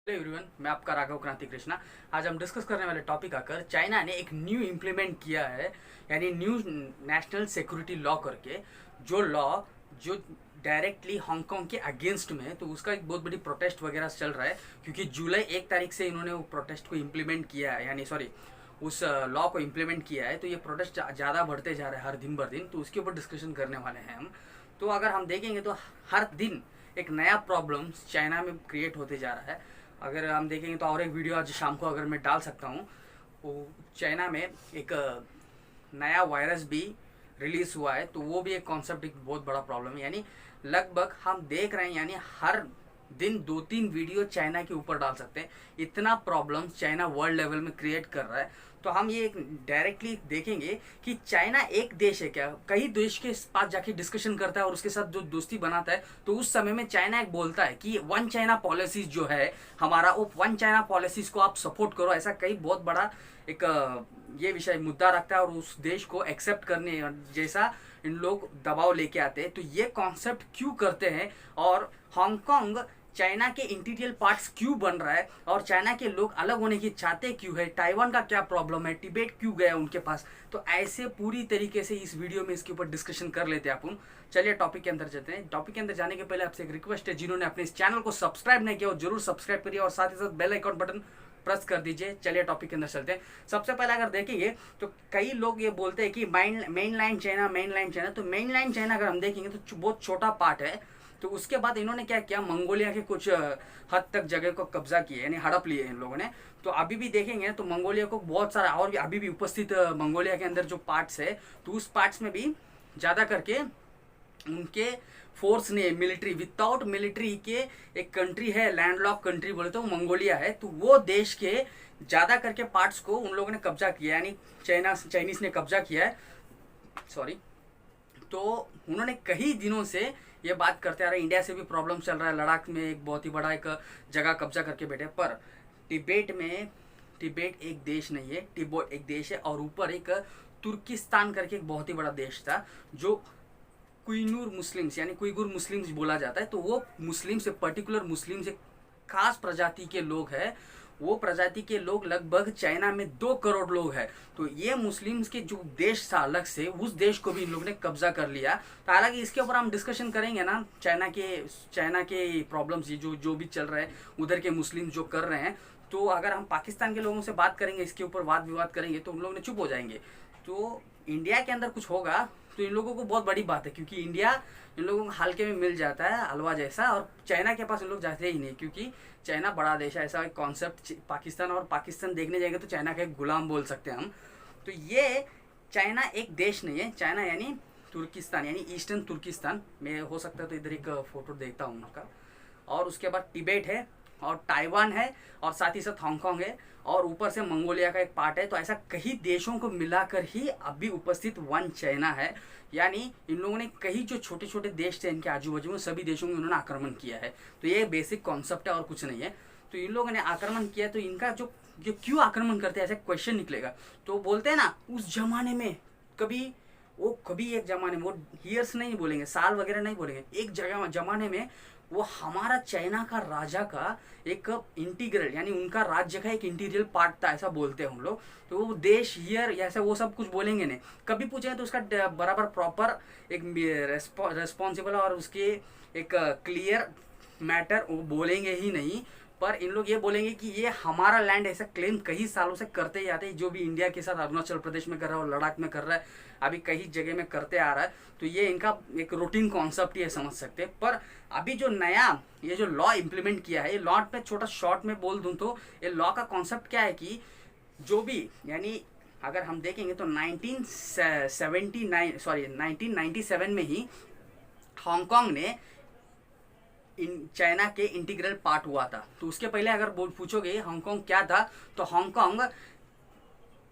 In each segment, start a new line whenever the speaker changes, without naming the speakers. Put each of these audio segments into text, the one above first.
Hello everyone, मैं आपका राघव क्रांति कृष्णा। आज हम डिस्कस करने वाले टॉपिक आकर चाइना ने एक न्यू इम्प्लीमेंट किया है, यानी न्यू नेशनल सिक्योरिटी लॉ करके, जो लॉ जो डायरेक्टली हांगकांग के अगेंस्ट में है। तो उसका एक बहुत बड़ी प्रोटेस्ट वगैरह चल रहा है, क्योंकि जुलाई 1 तारीख से इन्होंने वो प्रोटेस्ट को इम्प्लीमेंट किया है, यानी सॉरी उस लॉ को इम्प्लीमेंट किया है। तो ये प्रोटेस्ट ज़्यादा बढ़ते जा रहा है हर दिन बर दिन, तो उसके ऊपर डिस्कशन करने वाले हैं हम। तो अगर हम देखेंगे तो हर दिन एक नया प्रॉब्लम चाइना में क्रिएट होते जा रहा है। अगर हम देखेंगे तो और एक वीडियो आज शाम को अगर मैं डाल सकता हूँ, वो चाइना में एक नया वायरस भी रिलीज हुआ है। तो वो भी एक कॉन्सेप्ट, एक बहुत बड़ा प्रॉब्लम है। यानी लगभग हम देख रहे हैं, यानी हर दिन 2-3 वीडियो चाइना के ऊपर डाल सकते हैं। इतना प्रॉब्लम चाइना वर्ल्ड लेवल में क्रिएट कर रहा है। तो हम ये डायरेक्टली देखेंगे कि चाइना एक देश है क्या, कई देश के पास जाके डिस्कशन करता है और उसके साथ जो दोस्ती बनाता है। तो उस समय में चाइना एक बोलता है कि वन चाइना पॉलिसीज जो है हमारा, वो वन चाइना पॉलिसीज को आप सपोर्ट करो। ऐसा कई बहुत बड़ा एक ये विषय मुद्दा रखता है और उस देश को एक्सेप्ट करने जैसा इन लोग दबाव लेके आते हैं। तो ये कॉन्सेप्ट क्यों करते हैं, और हांगकांग चाइना के इंटीरियर पार्ट्स क्यों बन रहा है, और चाइना के लोग अलग होने की चाहते क्यों है, ताइवान का क्या प्रॉब्लम है, तिब्बत क्यों गया उनके पास। तो ऐसे पूरी तरीके से इस वीडियो में इसके ऊपर डिस्कशन कर लेते हैं अपन। चलिए टॉपिक के अंदर चलते हैं। टॉपिक के अंदर जाने के पहले आपसे एक रिक्वेस्ट है, जिन्होंने अपने इस चैनल को सब्सक्राइब नहीं किया वो जरूर सब्सक्राइब करिए और साथ ही साथ बेल आइकन बटन प्रेस कर दीजिए। चलिए टॉपिक के अंदर चलते हैं। सबसे पहले अगर देखेंगे तो कई लोग ये बोलते हैं कि main line China, main line China. तो मेन लाइन चाइना अगर हम देखेंगे तो बहुत छोटा पार्ट है। तो उसके बाद इन्होंने क्या किया, मंगोलिया के कुछ हद तक जगह को कब्जा किए, यानी हड़प लिए इन लोगों ने। तो अभी भी देखेंगे तो मंगोलिया को बहुत सारा और भी अभी भी उपस्थित मंगोलिया के अंदर जो पार्ट्स है, तो उस पार्ट्स में भी ज़्यादा करके उनके फोर्स ने, मिलिट्री, विदाउट मिलिट्री के एक कंट्री है, लैंडलॉक कंट्री बोले तो मंगोलिया है। तो वो देश के ज़्यादा करके पार्ट्स को उन लोगों ने कब्जा किया, यानी चाइनीज ने कब्जा किया है, सॉरी। तो उन्होंने कई दिनों से ये बात करते आ रहे हैं। इंडिया से भी प्रॉब्लम चल रहा है, लद्दाख में एक बहुत ही बड़ा एक जगह कब्जा करके बैठे। पर तिब्बत एक देश नहीं है, तिब्बत एक देश है। और ऊपर एक तुर्किस्तान करके एक बहुत ही बड़ा देश था, जो कुइनूर मुस्लिम्स यानी कुइगुर मुस्लिम्स बोला जाता है। तो वो मुस्लिम से, पर्टिकुलर मुस्लिम से खास प्रजाति के लोग हैं। वो प्रजाति के लोग लगभग चाइना में 2 करोड़ लोग हैं। तो ये मुस्लिम्स के जो देश था अलग से, उस देश को भी इन लोगों ने कब्जा कर लिया। तो हालांकि इसके ऊपर हम डिस्कशन करेंगे ना, चाइना के प्रॉब्लम्स, ये जो भी चल रहा है उधर के मुस्लिम जो कर रहे हैं। तो अगर हम पाकिस्तान के लोगों से बात करेंगे, इसके ऊपर वाद विवाद करेंगे, तो उन लोग ने चुप हो जाएंगे। तो इंडिया के अंदर कुछ होगा तो इन लोगों को बहुत बड़ी बात है, क्योंकि इंडिया इन लोगों को हल्के में मिल जाता है हलवा जैसा, और चाइना के पास इन लोग जाते ही नहीं, क्योंकि चाइना बड़ा देश है। ऐसा एक कॉन्सेप्ट पाकिस्तान, और पाकिस्तान देखने जाएंगे तो चाइना का एक गुलाम बोल सकते हैं हम। तो ये चाइना एक देश नहीं है, चाइना यानी तुर्किस्तान, यानी ईस्टर्न तुर्किस्तान में हो सकता है। तो इधर एक फोटो देखता हूँ उनका। और उसके बाद तिब्बत है, और ताइवान है, और साथ ही साथ हांगकांग है, और ऊपर से मंगोलिया का एक पार्ट है। तो ऐसा कई देशों को मिलाकर ही अभी उपस्थित वन चाइना है। यानी इन लोगों ने कई जो छोटे छोटे देश थे इनके आजू बाजू में, सभी देशों में उन्होंने आक्रमण किया है। तो ये बेसिक कॉन्सेप्ट है और कुछ नहीं है। तो इन लोगों ने आक्रमण किया, तो इनका जो क्यों आक्रमण करते हैं ऐसा क्वेश्चन निकलेगा। तो बोलते हैं ना, उस जमाने में कभी एक जमाने में, वो ईयर्स नहीं बोलेंगे, साल वगैरह नहीं बोलेंगे, एक जगह जमाने में वो हमारा चाइना का राजा का एक इंटीग्रल, यानी उनका राज्य का एक इंटीरियर पार्ट था, ऐसा बोलते हैं हम लोग। तो वो देश, ईयर, ऐसा वो सब कुछ बोलेंगे नहीं। कभी पूछेंगे तो उसका बराबर प्रॉपर एक रेस्पॉन्सिबल और उसके एक क्लियर मैटर वो बोलेंगे ही नहीं। पर इन लोग ये बोलेंगे कि ये हमारा लैंड, ऐसा क्लेम कई सालों से करते ही आते हैं। जो भी इंडिया के साथ अरुणाचल प्रदेश में कर रहा है और लद्दाख में कर रहा है, अभी कई जगह में करते आ रहा है। तो ये इनका एक रूटीन कॉन्सेप्ट ही है, समझ सकते हैं। पर अभी जो नया ये जो लॉ इम्प्लीमेंट किया है, ये लॉ पे छोटा शॉर्ट में बोल दूं तो ये लॉ का कॉन्सेप्ट क्या है कि जो भी, यानी अगर हम देखेंगे तो 1997 में ही हांगकांग ने चाइना के इंटीग्रल पार्ट हुआ था। तो उसके पहले अगर पूछोगे हांगकांग क्या था, तो हांगकांग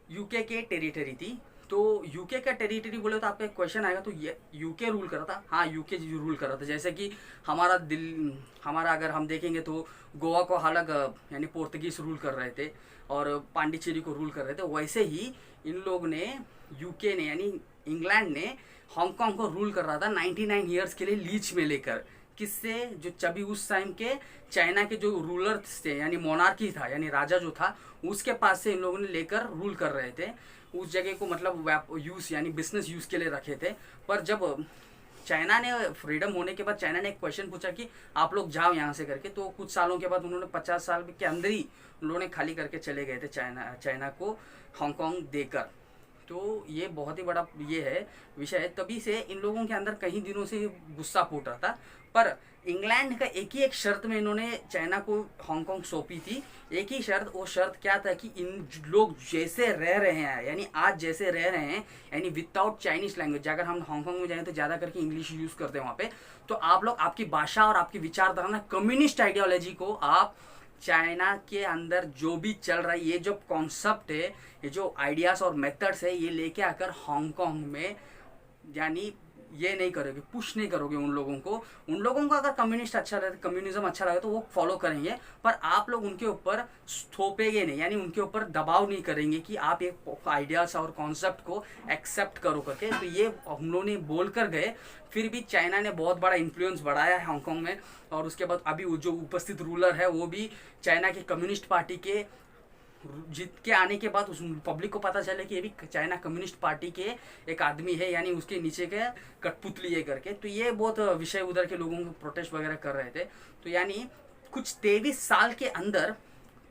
यूके के टेरिटरी थी। तो यूके का टेरिटरी बोले तो आपका क्वेश्चन आएगा, तो यूके रूल कर रहा था। हाँ, यूके रूल कर रहा था। जैसे कि हमारा अगर हम देखेंगे तो गोवा को अलग, यानी पोर्तुगीज रूल कर रहे थे, और पांडिचेरी को रूल कर रहे थे। वैसे ही इन लोग ने, यूके ने यानी इंग्लैंड ने हांगकांग को रूल कर रहा था 99 ईयर्स के लिए लीच में लेकर, किससे, जो चबी उस टाइम के चाइना के जो रूलर थे यानी मोनार्की था यानी राजा जो था उसके पास से इन लोगों ने लेकर रूल कर रहे थे उस जगह को, मतलब यूज यानी बिजनेस यूज के लिए रखे थे। पर जब चाइना ने फ्रीडम होने के बाद चाइना ने एक क्वेश्चन पूछा कि आप लोग जाओ यहाँ से करके, तो कुछ सालों के बाद उन्होंने 50 साल के अंदर ही उन्होंने खाली करके चले गए थे चाइना को हांगकांग देकर। तो ये बहुत ही बड़ा ये है विषय है। तभी से इन लोगों के अंदर कई दिनों से गुस्सा फूट रहा था, पर इंग्लैंड का एक ही एक शर्त में इन्होंने चाइना को हांगकांग सौंपी थी। एक ही शर्त, वो शर्त क्या था कि इन लोग जैसे रह रहे हैं यानी आज जैसे रह रहे हैं यानी विदाउट चाइनीज लैंग्वेज, अगर हम हांगकांग में जाएं तो ज़्यादा करके इंग्लिश यूज़ करते हैं वहाँ पे, तो आप लोग आपकी भाषा और आपकी विचारधारा कम्युनिस्ट आइडियोलॉजी को आप चाइना के अंदर जो भी चल रहा है, ये जो कॉन्सेप्ट है, ये जो आइडियाज़ और मेथड्स है, ये लेके आकर हांगकांग में यानी ये नहीं करोगे, पुश नहीं करोगे उन लोगों को अगर कम्युनिस्ट अच्छा लगे, कम्युनिज्म अच्छा लगे तो वो फॉलो करेंगे, पर आप लोग उनके ऊपर थोपेंगे नहीं यानी उनके ऊपर दबाव नहीं करेंगे कि आप एक आइडियाज और कॉन्सेप्ट को एक्सेप्ट करो करके। तो ये हम लोगों ने बोल कर गए, फिर भी चाइना ने बहुत बड़ा इन्फ्लुएंस बढ़ाया है हांगकांग में। और उसके बाद अभी जो उपस्थित रूलर है वो भी चाइना के कम्युनिस्ट पार्टी के जीत के आने के बाद उस पब्लिक को पता चले कि ये भी चाइना कम्युनिस्ट पार्टी के एक आदमी है यानी उसके नीचे के कठपुतली है करके। तो ये बहुत विषय उधर के लोगों को प्रोटेस्ट वगैरह कर रहे थे। तो यानी कुछ 23 साल के अंदर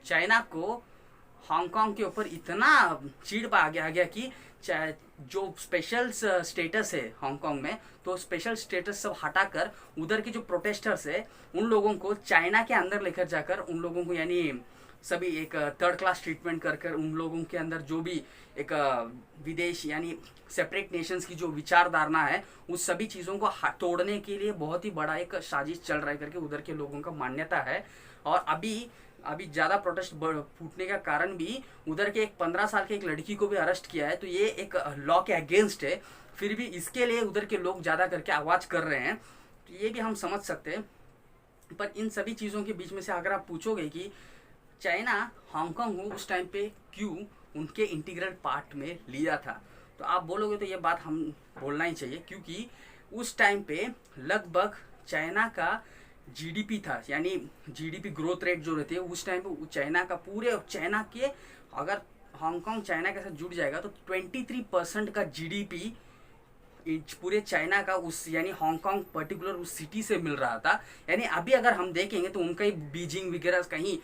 चाइना को हांगकांग के ऊपर इतना चिढ़ आ गया कि जो स्पेशल स्टेटस है हांगकांग में, तो स्पेशल स्टेटस सब हटाकर उधर के जो प्रोटेस्टर्स है उन लोगों को चाइना के अंदर लेकर जाकर उन लोगों को यानी सभी एक थर्ड क्लास ट्रीटमेंट कर उन लोगों के अंदर जो भी एक विदेश यानी सेपरेट नेशंस की जो विचारधारणा है उस सभी चीज़ों को तोड़ने के लिए बहुत ही बड़ा एक साजिश चल रहा है करके उधर के लोगों का मान्यता है। और अभी ज़्यादा प्रोटेस्ट फूटने का कारण भी उधर के एक 15 साल के एक लड़की को भी अरेस्ट किया है। तो ये एक लॉ के अगेंस्ट है, फिर भी इसके लिए उधर के लोग ज़्यादा करके आवाज़ कर रहे हैं। तो ये भी हम समझ सकते हैं। पर इन सभी चीज़ों के बीच में से अगर आप पूछोगे कि चाइना हांगकांग को उस टाइम पे क्यों उनके इंटीग्रल पार्ट में लिया था, तो आप बोलोगे तो ये बात हम बोलना ही चाहिए, क्योंकि उस टाइम पे लगभग चाइना का जीडीपी था यानी जीडीपी ग्रोथ रेट जो रहती है उस टाइम पे चाइना का पूरे चाइना के, अगर हांगकांग चाइना के साथ जुड़ जाएगा तो 23% का जीडीपी पूरे चाइना का उस यानी हांगकांग पर्टिकुलर उस सिटी से मिल रहा था। यानी अभी अगर हम देखेंगे तो उनका ही बीजिंग वगैरह कहीं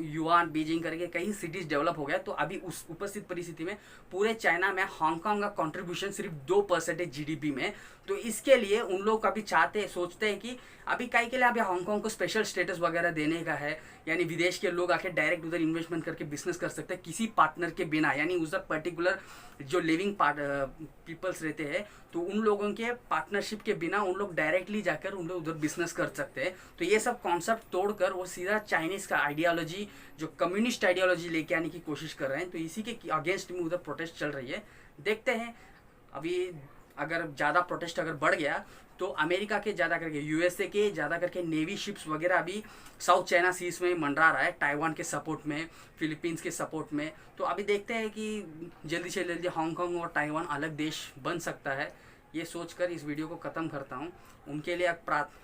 युआन बीजिंग करके कहीं सिटीज डेवलप हो गया। तो अभी उस उपस्थित परिस्थिति में पूरे चाइना में हांगकांग का कंट्रीब्यूशन सिर्फ 2% है जीडीपी में। तो इसके लिए उन लोग अभी सोचते हैं कि अभी कई के लिए अभी हांगकांग को स्पेशल स्टेटस वगैरह देने का है, यानी विदेश के लोग आके डायरेक्ट उधर इन्वेस्टमेंट करके बिजनेस कर सकते हैं किसी पार्टनर के बिना, यानी उधर पर्टिकुलर जो लिविंग पीपल्स रहते हैं तो उन लोगों के पार्टनरशिप के बिना उन लोग डायरेक्टली जाकर उन लोग उधर बिजनेस कर सकते हैं। तो ये सब कॉन्सेप्ट तोड़कर वो सीधा चाइनीज का आइडियोलॉजी जो कम्युनिस्ट आइडियोलॉजी लेके आने की कोशिश कर रहे हैं। तो इसी के अगेंस्ट में उधर प्रोटेस्ट चल रही है। देखते हैं अभी अगर ज़्यादा प्रोटेस्ट अगर बढ़ गया तो अमेरिका के ज़्यादा करके यूएसए के ज़्यादा करके नेवी शिप्स वगैरह अभी साउथ चाइना सीज में मंडरा रहा है, ताइवान के सपोर्ट में, फिलीपींस के सपोर्ट में। तो अभी देखते हैं कि जल्दी से जल्दी हांगकांग और ताइवान अलग देश बन सकता है। ये सोचकर इस वीडियो को ख़त्म करता हूँ। उनके लिए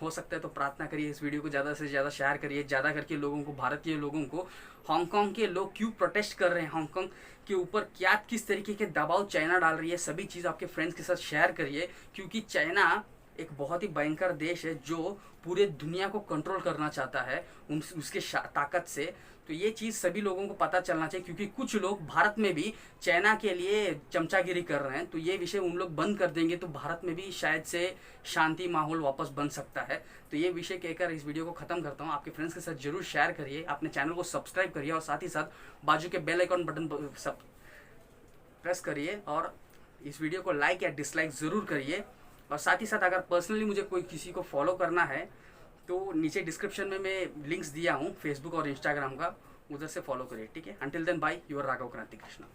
हो सकता है तो प्रार्थना करिए, इस वीडियो को ज़्यादा से ज़्यादा शेयर करिए, ज़्यादा करके लोगों को, भारतीय लोगों को, हांगकांग के लोग क्यों प्रोटेस्ट कर रहे हैं, हांगकांग के ऊपर क्या किस तरीके के दबाव चाइना डाल रही है, सभी चीज़ आपके फ्रेंड्स के साथ शेयर करिए। क्योंकि चाइना एक बहुत ही भयंकर देश है जो पूरे दुनिया को कंट्रोल करना चाहता है उसके ताकत से। तो ये चीज़ सभी लोगों को पता चलना चाहिए, क्योंकि कुछ लोग भारत में भी चाइना के लिए चमचागिरी कर रहे हैं। तो ये विषय उन लोग बंद कर देंगे तो भारत में भी शायद से शांति माहौल वापस बन सकता है। तो ये विषय कहकर इस वीडियो को ख़त्म करता हूँ। आपके फ्रेंड्स के साथ जरूर शेयर करिए, अपने चैनल को सब्सक्राइब करिए और साथ ही साथ बाजू के बेल आइकन बटन प्रेस करिए और इस वीडियो को लाइक या डिसलाइक ज़रूर करिए। और साथ ही साथ अगर पर्सनली मुझे कोई किसी को फॉलो करना है तो नीचे डिस्क्रिप्शन में मैं लिंक्स दिया हूँ फेसबुक और इंस्टाग्राम का, उधर से फॉलो करिए। ठीक है, until then bye, your Raghav Kranti Krishna.